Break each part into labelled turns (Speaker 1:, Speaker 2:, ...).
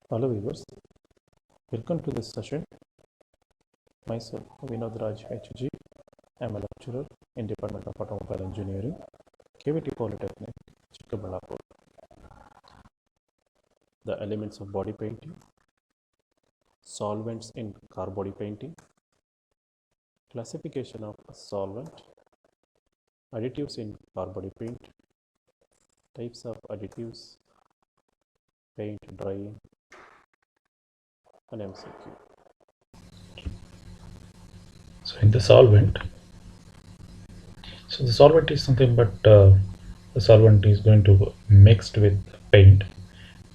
Speaker 1: Hello viewers, welcome to this session. Myself, Vinod Raj HG. I am a lecturer in Department of Automobile Engineering, KVT Polytechnic, Chikkaballapur. The elements of body painting, solvents in car body painting, classification of solvent, additives in car body paint, types of additives, paint drying, and MCQ.
Speaker 2: So in the solvent, the solvent is something, but the solvent is going to mixed with paint.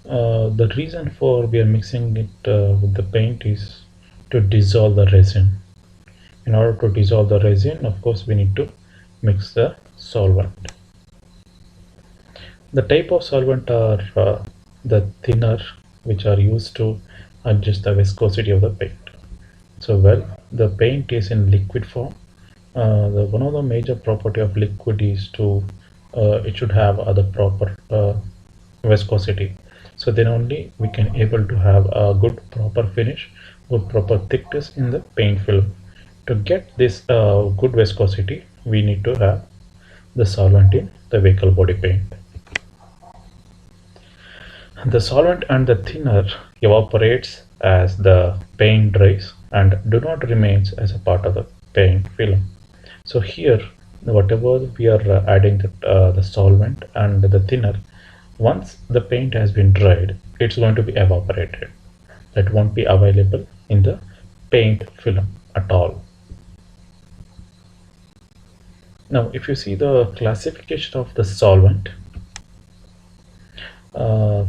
Speaker 2: The reason for we are mixing it with the paint is to dissolve the resin. In order to dissolve the resin, of course, we need to mix the solvent. The type of solvent are the thinner, which are used to adjust the viscosity of the paint. So, well, the paint is in liquid form. One of the major property of liquid is to it should have the proper viscosity. So then only we can able to have a good proper finish, good proper thickness in the paint film. To get this good viscosity, we need to have the solvent in the vehicle body paint. The solvent and the thinner evaporates as the paint dries and do not remains as a part of the paint film. So here, whatever we are adding the solvent and the thinner, once the paint has been dried, it's going to be evaporated. That won't be available in the paint film at all. Now, if you see the classification of the solvent,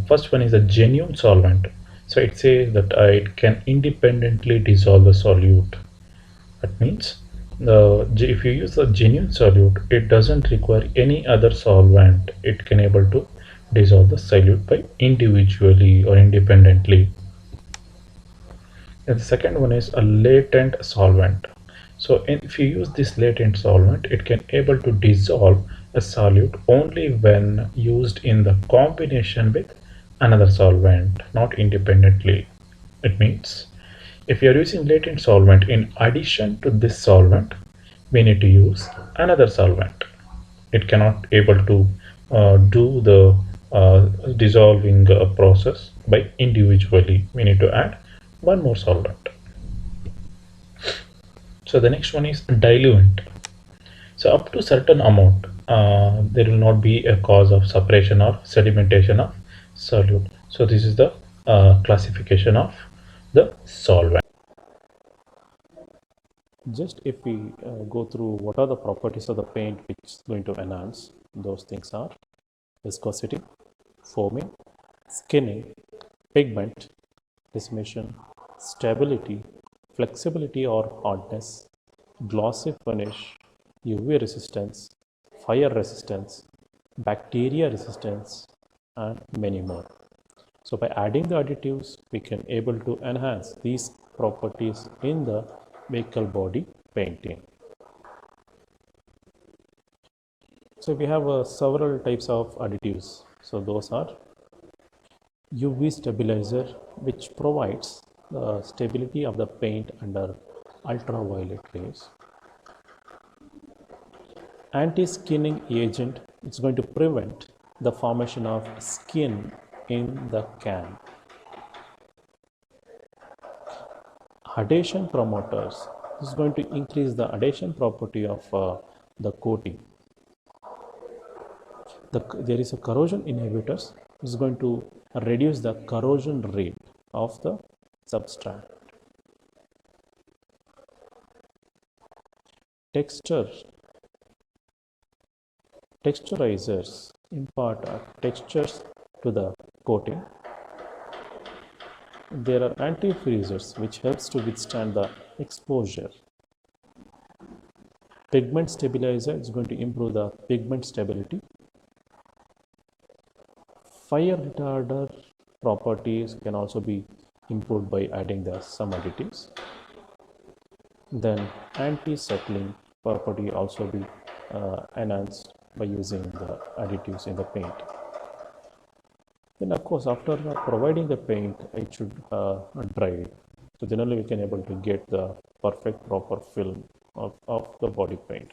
Speaker 2: first one is a genuine solvent. So it says that it can independently dissolve the solute. That means if you use a genuine solute, it doesn't require any other solvent. It can able to dissolve the solute by individually or independently. And the second one is a latent solvent. So if you use this latent solvent, it can able to dissolve a solute only when used in the combination with another solvent, not independently. It means if you are using latent solvent in addition to this solvent, we need to use another solvent. It cannot able to do the dissolving process by individually. We need to add one more solvent. So the next one is diluent. So up to certain amount, there will not be a cause of separation or sedimentation of solute. So this is the classification of the solvent.
Speaker 1: Just if we go through what are the properties of the paint which is going to enhance, those things are viscosity, foaming, skinning, pigment, decimation, stability, flexibility or hardness, glossy finish, UV resistance, fire resistance, bacteria resistance, and many more. So by adding the additives, we can able to enhance these properties in the vehicle body painting. So we have several types of additives. So those are UV stabilizer, which provides the stability of the paint under ultraviolet rays. Anti-skinning agent, it's going to prevent the formation of skin in the can. Adhesion promoters, this is going to increase the adhesion property of the coating. There is a corrosion inhibitors, this is going to reduce the corrosion rate of the substrate. Texturizers impart textures to the coating. There are antifreezers which helps to withstand the exposure. Pigment stabilizer is going to improve the pigment stability. Fire retarder properties can also be improved by adding some additives. Then anti-settling property also be enhanced by using the additives in the paint. Then of course after providing the paint, it should dry. So generally we can able to get the perfect proper film of the body paint.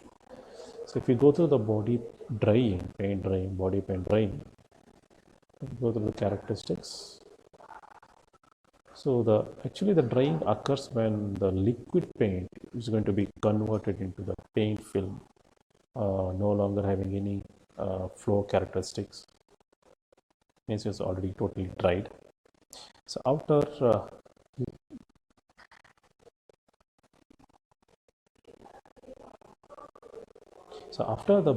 Speaker 1: So if we go through the body drying, paint drying, body paint drying, go through the characteristics. So the actually the drying occurs when the liquid paint is going to be converted into the paint film, no longer having any flow characteristics. Means it's already totally dried. So after the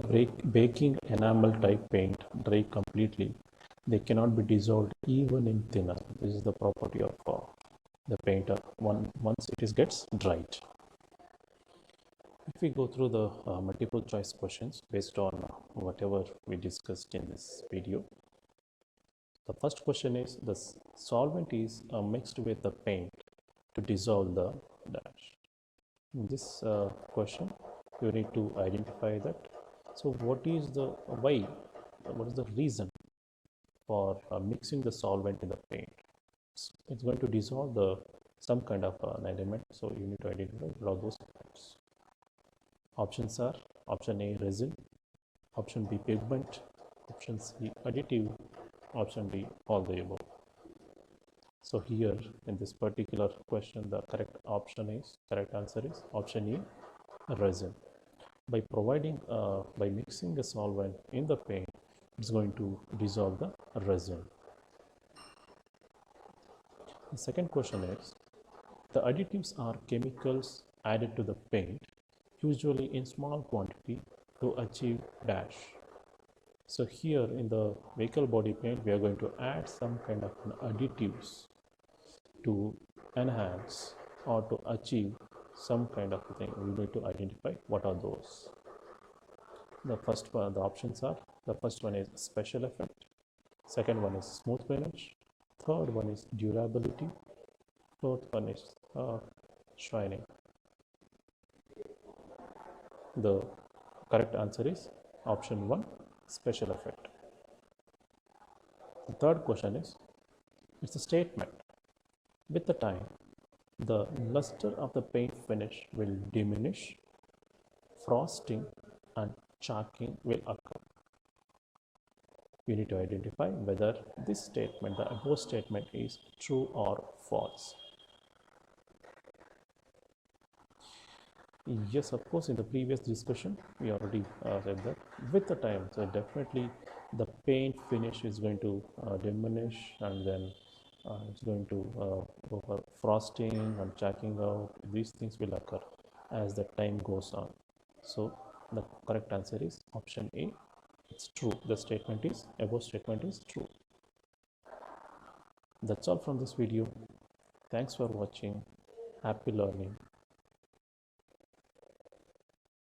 Speaker 1: baking enamel type paint dry completely, they cannot be dissolved even in thinner. This is the property of the paint once it is gets dried. If we go through the multiple choice questions based on whatever we discussed in this video, the first question is the solvent is mixed with the paint to dissolve the dash. In this question, you need to identify that. So what is the why? What is the reason for mixing the solvent in the paint? It's going to dissolve the some kind of an element. So you need to identify all those elements. Options are option A resin, option B pigment, option C additive, option D all the above. So here in this particular question, the correct answer is option E resin. By mixing a solvent in the paint, it's going to dissolve the resin. The second question is, the additives are chemicals added to the paint, usually in small quantity to achieve dash. So here in the vehicle body paint, we are going to add some kind of additives to enhance or to achieve some kind of thing. We need to identify what are those. The first one, the options are, the first one is special effect, second one is smooth finish, third one is durability, fourth one is shining. The correct answer is option 1, special effect. The third question is, it's a statement. With the time, the luster of the paint finish will diminish, frosting and chalking will occur. You need to identify whether this statement, the above statement, is true or false. Yes, of course, in the previous discussion, we already said that with the time, so definitely the paint finish is going to diminish, and then it's going to go for frosting and chalking out. These things will occur as the time goes on. So the correct answer is option A. It's true. The statement is, above statement is true. That's all from this video. Thanks for watching. Happy learning.